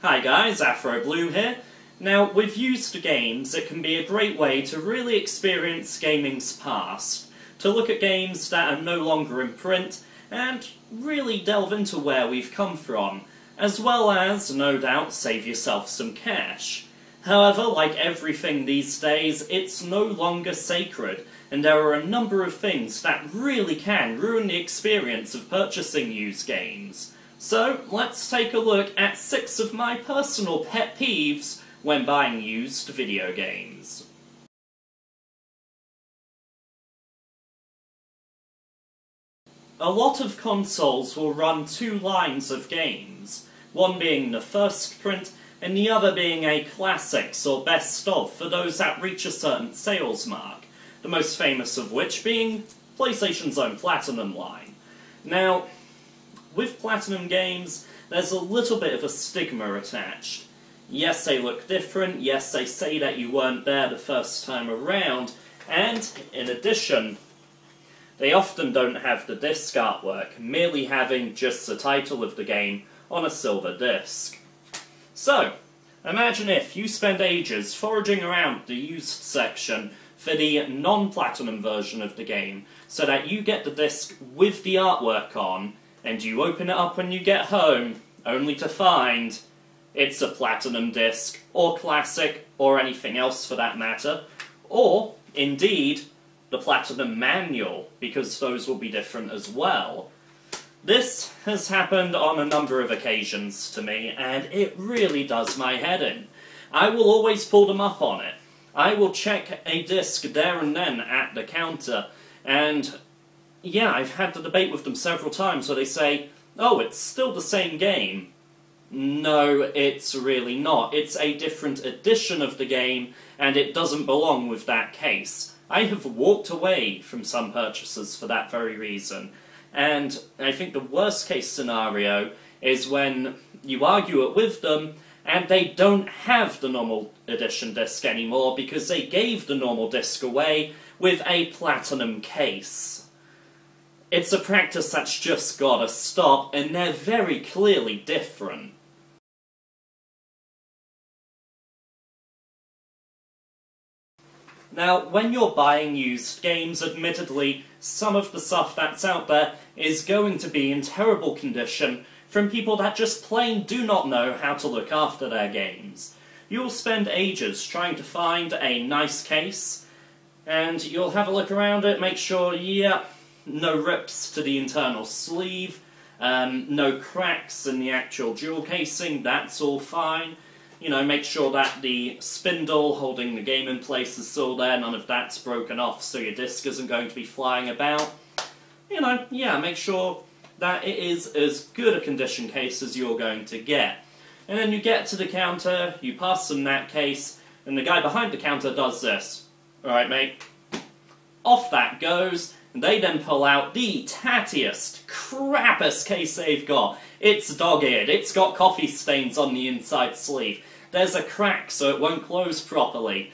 Hi guys, Afro Blue here. Now, with used games, it can be a great way to really experience gaming's past, to look at games that are no longer in print, and really delve into where we've come from, as well as, no doubt, save yourself some cash. However, like everything these days, it's no longer sacred, and there are a number of things that really can ruin the experience of purchasing used games. So, let's take a look at 6 of my personal pet peeves when buying used video games. A lot of consoles will run 2 lines of games, one being the first print and the other being a classics or best of for those that reach a certain sales mark, the most famous of which being PlayStation's own Platinum line. Now, with Platinum games, there's a little bit of a stigma attached. Yes, they look different, yes, they say that you weren't there the first time around, and, in addition, they often don't have the disc artwork, merely having just the title of the game on a silver disc. So, imagine if you spend ages foraging around the used section for the non-Platinum version of the game, so that you get the disc with the artwork on, and you open it up when you get home, only to find it's a Platinum disc, or Classic, or anything else for that matter, or, indeed, the Platinum Manual, because those will be different as well. This has happened on a number of occasions to me, and it really does my head in. I will always pull them up on it. I will check a disc there and then at the counter, and yeah, I've had the debate with them several times where they say, oh, it's still the same game. No, it's really not. It's a different edition of the game, and it doesn't belong with that case. I have walked away from some purchases for that very reason. And I think the worst case scenario is when you argue it with them, and they don't have the normal edition disc anymore because they gave the normal disc away with a Platinum case. It's a practice that's just gotta stop, and they're very clearly different. Now, when you're buying used games, admittedly, some of the stuff that's out there is going to be in terrible condition from people that just plain do not know how to look after their games. You'll spend ages trying to find a nice case, and you'll have a look around it, make sure, yeah, no rips to the internal sleeve, no cracks in the actual jewel casing, that's all fine. You know, make sure that the spindle holding the game in place is still there, none of that's broken off so your disc isn't going to be flying about. You know, yeah, make sure that it is as good a condition case as you're going to get. And then you get to the counter, you pass them that case, and the guy behind the counter does this. Alright, mate. Off that goes. And they then pull out the tattiest, crappiest case they've got. It's dog-eared, it's got coffee stains on the inside sleeve. There's a crack so it won't close properly.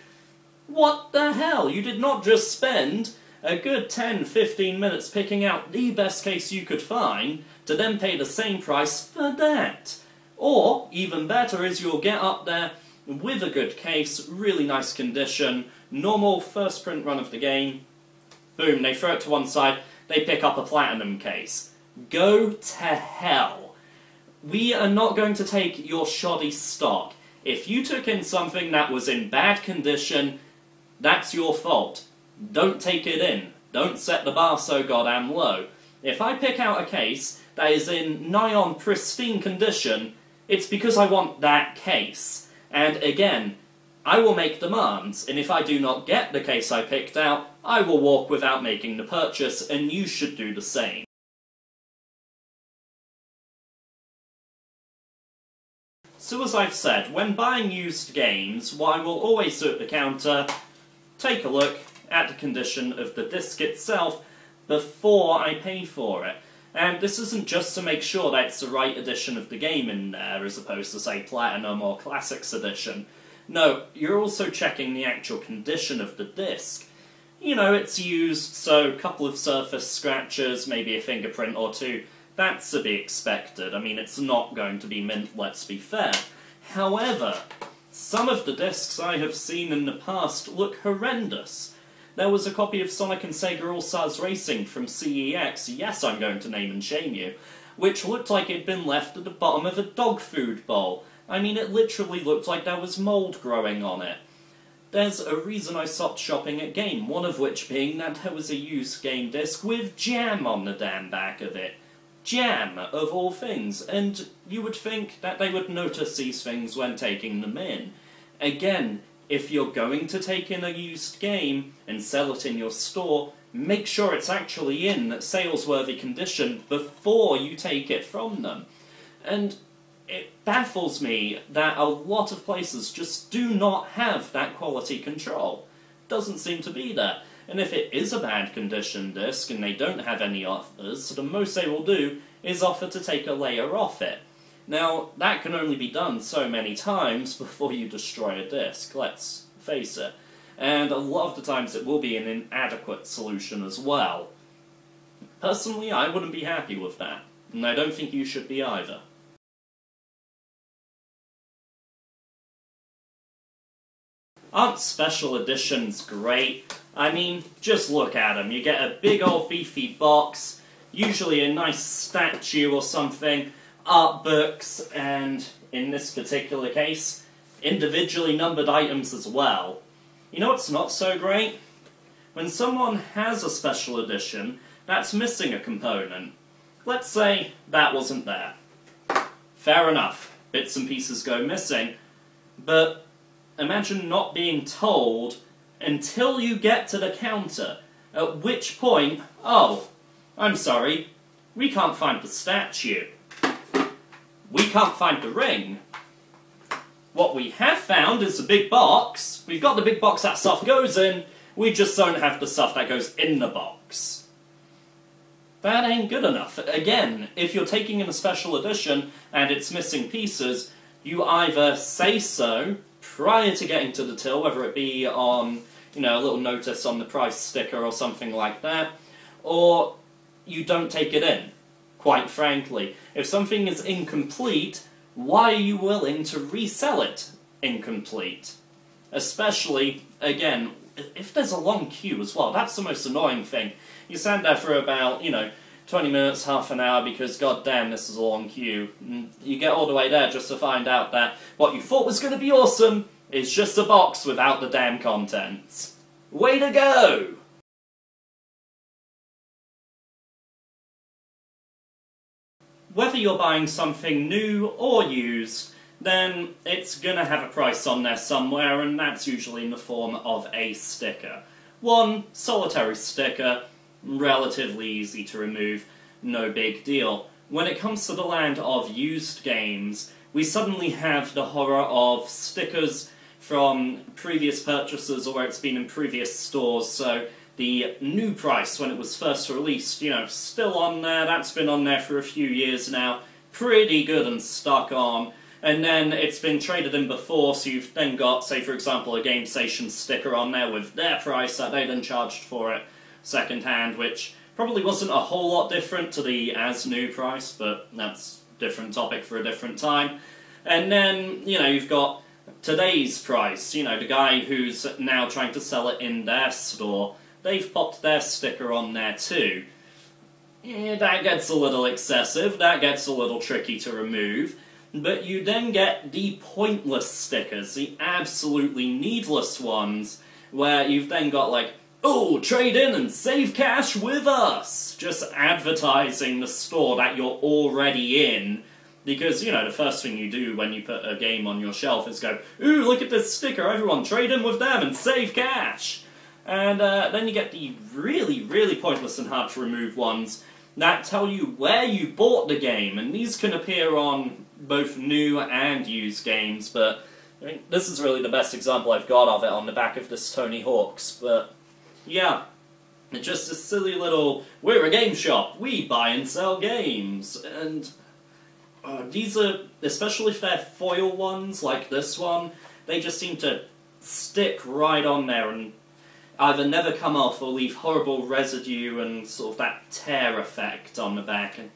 What the hell? You did not just spend a good 10-15 minutes picking out the best case you could find to then pay the same price for that. Or, even better, is you'll get up there with a good case, really nice condition, normal first print run of the game. Boom, they throw it to one side, they pick up a Platinum case. Go to hell. We are not going to take your shoddy stock. If you took in something that was in bad condition, that's your fault. Don't take it in. Don't set the bar so goddamn low. If I pick out a case that is in nigh on pristine condition, it's because I want that case. And again, I will make demands, and if I do not get the case I picked out, I will walk without making the purchase, and you should do the same. So as I've said, when buying used games, what I will always do at the counter, take a look at the condition of the disc itself before I pay for it. And this isn't just to make sure that it's the right edition of the game in there, as opposed to, say, Platinum or Classics edition. No, you're also checking the actual condition of the disc. You know, it's used, so a couple of surface scratches, maybe a fingerprint or two, that's to be expected. I mean, it's not going to be mint, let's be fair. However, some of the discs I have seen in the past look horrendous. There was a copy of Sonic and Sega All-Stars Racing from CEX, yes, I'm going to name and shame you, which looked like it'd been left at the bottom of a dog food bowl. I mean, it literally looked like there was mould growing on it. There's a reason I stopped shopping at Game, one of which being that there was a used game disc with jam on the damn back of it. Jam, of all things, and you would think that they would notice these things when taking them in. Again, if you're going to take in a used game and sell it in your store, make sure it's actually in sales-worthy condition before you take it from them. And it baffles me that a lot of places just do not have that quality control. Doesn't seem to be there. And if it is a bad condition disc and they don't have any offers, the most they will do is offer to take a layer off it. Now, that can only be done so many times before you destroy a disc, let's face it. And a lot of the times it will be an inadequate solution as well. Personally, I wouldn't be happy with that, and I don't think you should be either. Aren't special editions great? I mean, just look at them. You get a big old beefy box, usually a nice statue or something, art books, and, in this particular case, individually numbered items as well. You know what's not so great? When someone has a special edition that's missing a component. Let's say that wasn't there. Fair enough, bits and pieces go missing, but imagine not being told until you get to the counter, at which point, oh, I'm sorry, we can't find the statue. We can't find the ring. What we have found is the big box. We've got the big box that stuff goes in, we just don't have the stuff that goes in the box. That ain't good enough. Again, if you're taking in a special edition and it's missing pieces, you either say so prior to getting to the till, whether it be on, a little notice on the price sticker or something like that, or you don't take it in. Quite frankly, if something is incomplete, why are you willing to resell it incomplete? Especially, again, if there's a long queue as well, that's the most annoying thing. You stand there for about, 20 minutes, half an hour, because goddamn, this is a long queue. And you get all the way there just to find out that what you thought was going to be awesome is just a box without the damn contents. Way to go! Whether you're buying something new or used, then it's gonna have a price on there somewhere, and that's usually in the form of a sticker. One solitary sticker, relatively easy to remove, no big deal. When it comes to the land of used games, we suddenly have the horror of stickers from previous purchases or where it's been in previous stores, so the new price when it was first released, still on there, that's been on there for a few years now, pretty good and stuck on, and then it's been traded in before, so you've then got, say for example, a Game Station sticker on there with their price that they then charged for it second hand, which probably wasn't a whole lot different to the as-new price, but that's a different topic for a different time. And then, you've got today's price, the guy who's now trying to sell it in their store, they've popped their sticker on there too. That gets a little excessive, that gets a little tricky to remove, but you then get the pointless stickers, the absolutely needless ones, where you've then got like, oh, trade in and save cash with us! Just advertising the store that you're already in, because, the first thing you do when you put a game on your shelf is go, ooh, look at this sticker, everyone trade in with them and save cash! And then you get the really, really pointless and hard to remove ones that tell you where you bought the game, and these can appear on both new and used games, but this is really the best example I've got of it on the back of this Tony Hawk's, but yeah, it's just a silly little, we're a game shop, we buy and sell games, and these are, especially if they're foil ones like this one, they just seem to stick right on there and either never come off or leave horrible residue and sort of that tear effect on the back. And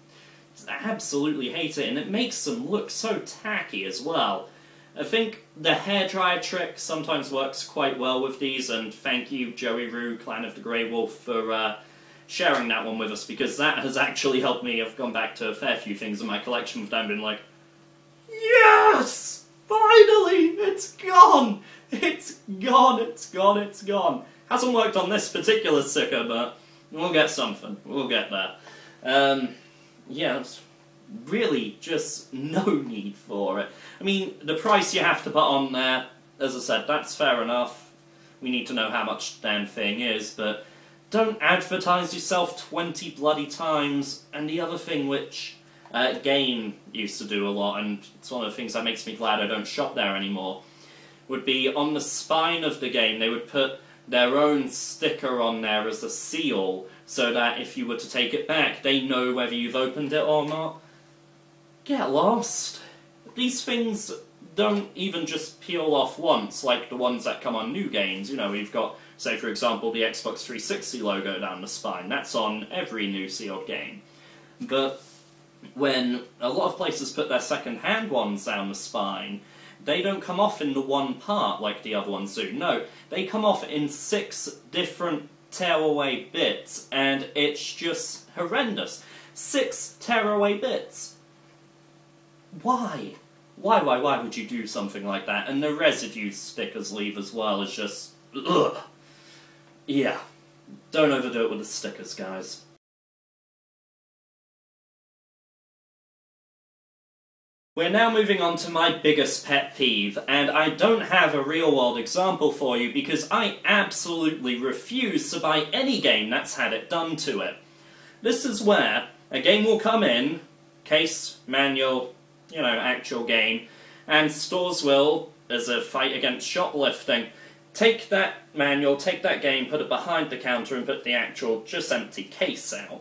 I absolutely hate it, and it makes them look so tacky as well. I think the hairdryer trick sometimes works quite well with these, and thank you, Joey Rue, Clan of the Grey Wolf, for sharing that one with us, because that has actually helped me. I've gone back to a fair few things in my collection with them, been like, yes! Finally! It's gone! It's gone, it's gone, it's gone. Hasn't worked on this particular sticker, but we'll get something. We'll get there. Yeah, it's really just no need for it. I mean, the price you have to put on there, as I said, that's fair enough. We need to know how much the damn thing is, but don't advertise yourself 20 bloody times. And the other thing which Game used to do a lot, and it's one of the things that makes me glad I don't shop there anymore, would be on the spine of the game they would put their own sticker on there as a seal, so that if you were to take it back, they know whether you've opened it or not. Get lost. These things don't even just peel off once, like the ones that come on new games. You know, we've got, say for example, the Xbox 360 logo down the spine. That's on every new sealed game. But when a lot of places put their second-hand ones down the spine, they don't come off in the one part like the other ones do. No, they come off in 6 different tearaway bits, and it's just horrendous. 6 tearaway bits. Why? Why would you do something like that? And the residue stickers leave as well is just, ugh. Yeah, don't overdo it with the stickers, guys. We're now moving on to my biggest pet peeve, and I don't have a real-world example for you because I absolutely refuse to buy any game that's had it done to it. This is where a game will come in, case, manual, you know, actual game, and stores will, as a fight against shoplifting, take that manual, take that game, put it behind the counter and put the actual, just empty case out.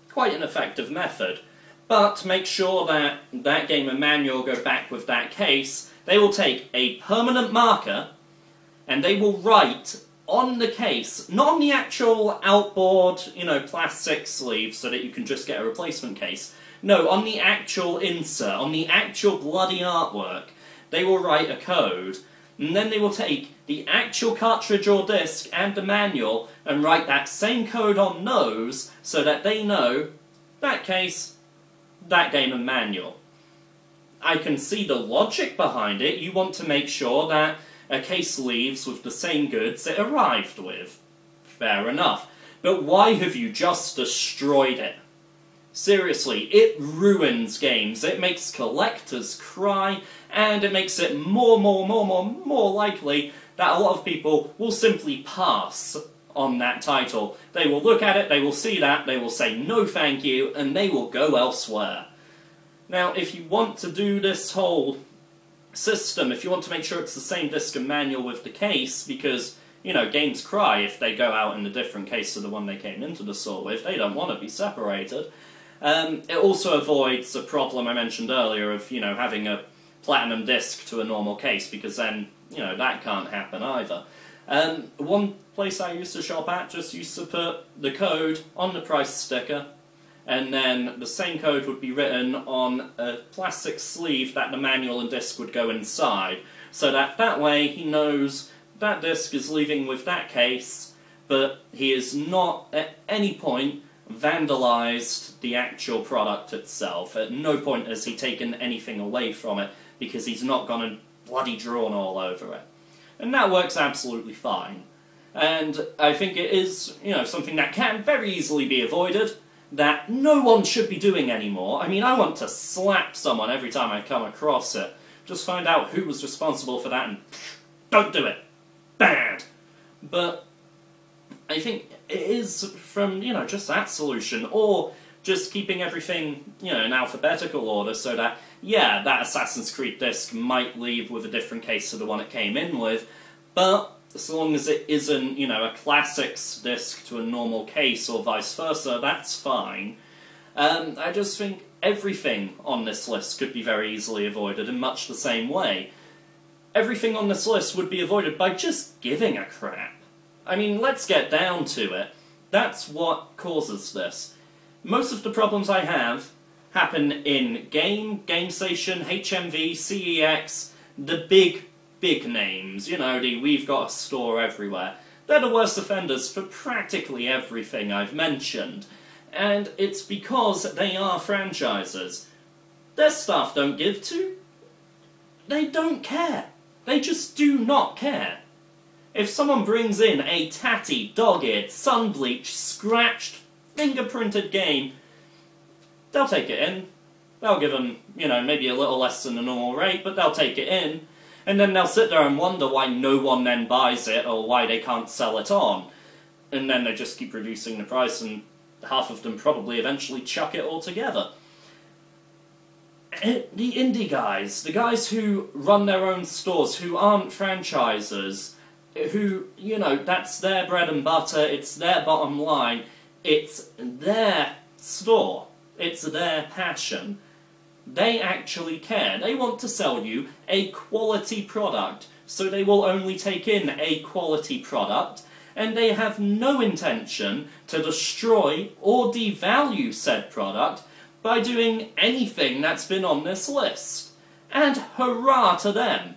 Quite an effective method. But to make sure that that game and manual go back with that case, they will take a permanent marker and they will write on the case, not on the actual outboard, you know, plastic sleeve so that you can just get a replacement case. No, on the actual insert, on the actual bloody artwork, they will write a code, and then they will take the actual cartridge or disc and the manual and write that same code on those so that they know that case, that game and manual. I can see the logic behind it. You want to make sure that a case leaves with the same goods it arrived with. Fair enough. But why have you just destroyed it? Seriously, it ruins games. It makes collectors cry, and it makes it more likely that a lot of people will simply pass on that title. They will look at it, they will see that, they will say no thank you, and they will go elsewhere. Now, if you want to do this whole system, if you want to make sure it's the same disc and manual with the case, because, you know, games cry if they go out in a different case to the one they came into the store with, they don't want to be separated. It also avoids the problem I mentioned earlier of, you know, having a platinum disc to a normal case, because then, you know, that can't happen either. One place I used to shop at just used to put the code on the price sticker, and then the same code would be written on a plastic sleeve that the manual and disc would go inside, so that way he knows that disc is leaving with that case, but he is not at any point vandalized the actual product itself. At no point has he taken anything away from it, because he's not gone and bloody drawn all over it. And that works absolutely fine. And I think it is, you know, something that can very easily be avoided, that no one should be doing anymore. I mean, I want to slap someone every time I come across it. Just find out who was responsible for that and don't do it. Bad. But I think it is from, you know, just that solution, or just keeping everything, you know, in alphabetical order so that, yeah, that Assassin's Creed disc might leave with a different case to the one it came in with, but so long as it isn't, you know, a classics disc to a normal case or vice versa, that's fine. I just think everything on this list could be very easily avoided in much the same way. Everything on this list would be avoided by just giving a crap. I mean, let's get down to it. That's what causes this. Most of the problems I have happen in Game, GameStation, HMV, CEX, the big names, you know, we've got a store everywhere, they're the worst offenders for practically everything I've mentioned. And it's because they are franchises. Their staff don't give to. They don't care. They just do not care. If someone brings in a tatty, dog-eared, sun-bleached, scratched, fingerprinted game, they'll take it in. They'll give them, you know, maybe a little less than the normal rate, but they'll take it in. And then they'll sit there and wonder why no one then buys it, or why they can't sell it on. And then they just keep reducing the price, and half of them probably eventually chuck it altogether. The indie guys, the guys who run their own stores, who aren't franchises, who, you know, that's their bread and butter, it's their bottom line, it's their store, it's their passion. They actually care. They want to sell you a quality product, so they will only take in a quality product, and they have no intention to destroy or devalue said product by doing anything that's been on this list. And hurrah to them!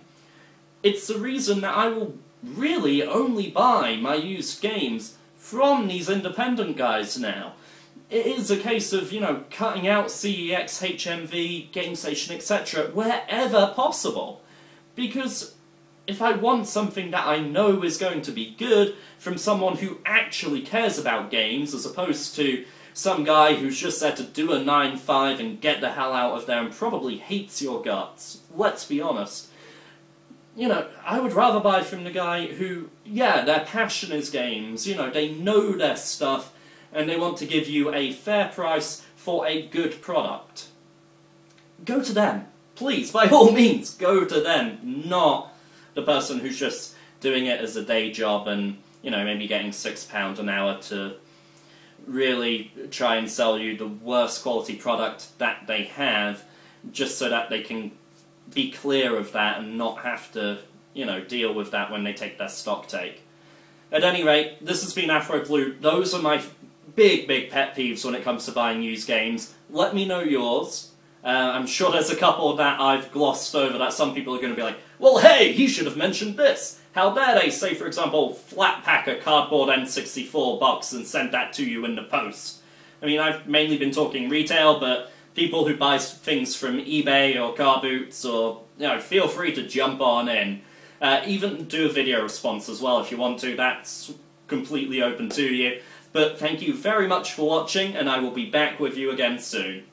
It's the reason that I will really only buy my used games from these independent guys now. It is a case of, you know, cutting out CEX, HMV, GameStation, etc. wherever possible. Because if I want something that I know is going to be good from someone who actually cares about games, as opposed to some guy who's just there to do a 9-5 and get the hell out of there and probably hates your guts, let's be honest. You know, I would rather buy from the guy who, yeah, their passion is games, you know, they know their stuff, and they want to give you a fair price for a good product. Go to them. Please, by all means, go to them, not the person who's just doing it as a day job and, you know, maybe getting £6 an hour to really try and sell you the worst quality product that they have, just so that they can be clear of that and not have to, you know, deal with that when they take their stock take. At any rate, this has been Afro Blue. Those are my big pet peeves when it comes to buying used games. Let me know yours. I'm sure there's a couple that I've glossed over that some people are going to be like, well, hey, he should have mentioned this. How dare they say, for example, flat pack a cardboard N64 box and send that to you in the post? I mean, I've mainly been talking retail, but people who buy things from eBay or Car Boots, or, you know, feel free to jump on in. Even do a video response as well if you want to. That's completely open to you. But thank you very much for watching, and I will be back with you again soon.